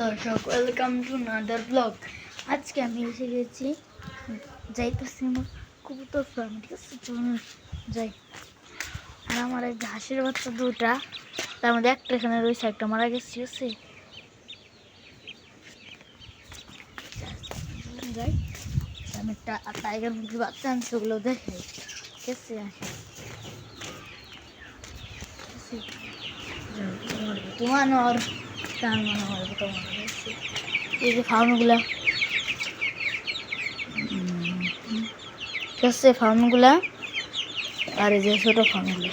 দর্শক, welcome to another blog. আজকে আমি এসে গেছি, যাইতেছি আমার কবুতর ফার্ম। ঠিক আছে, চলুন যাই। আর আমার এই হাঁসের বাচ্চা দুটা, তার মধ্যে একটা এখানে রয়েছে, একটা মারা গেছে। ঠিক আছে, যাই। আমি টাইগার মুরগির বাচ্চা আনছি, ওগুলো দেখে। ঠিক আছে, তোমার আর তার মনে হয় তোমার এই যে ফার্মগুলা, ঠিক আছে, ফার্মগুলা আর এই যে ছোটো ফার্মগুলো।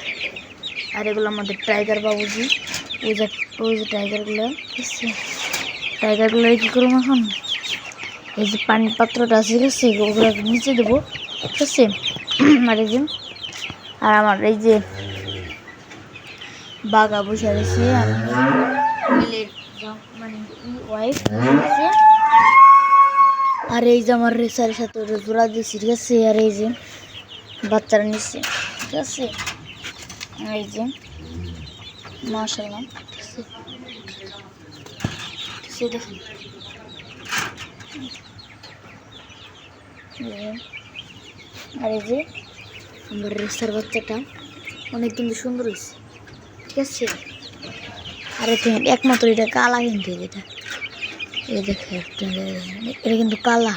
আর এগুলো আমাদের টাইগার বাবুজি। ওই যে টাইগারগুলো, ঠিক আছে, টাইগারগুলো কী করবো এখন? এই যে পানির পাত্রটা আছে, ঠিক আছে, ওগুলো নিচে দেবো। ঠিক আছে, আর এই যে আর আমার এই যে বাঘা বসে রয়েছে, মানে ওয়াইফ। আর এই যে আমার রেসারের সাথে জোড়া দিয়েছি। ঠিক আছে, আর এই যে বাচ্চারা নিচ্ছে। ঠিক আছে, এই যে মাশাআল্লাহ। ঠিক আছে, দেখুন। আর এই যে আমার রেসার বাচ্চাটা অনেক কিন্তু সুন্দর হয়েছে। ঠিক আছে, আর একমাত্র এটা কালা, কিন্তু এটা এই দেখে এটা কিন্তু কালা,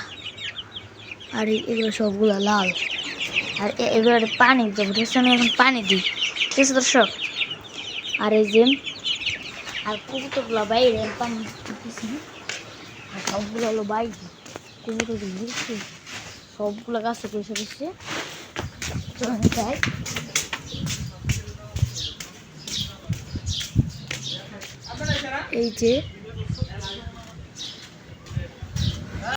আর এগুলো সবগুলো লাল। আর এগুলো পানি দেবো। ঠিক আছে, আমি এখন পানি দিই। ঠিক আছে দর্শক, আর এই যে আর কবুতরগুলো বাইরে পানি দিতেছি, আর সবগুলো হলো বাইরে। কবুতরগুলো দিচ্ছে, সবগুলো গাছে পয়সা দিচ্ছে। যাই, এই যে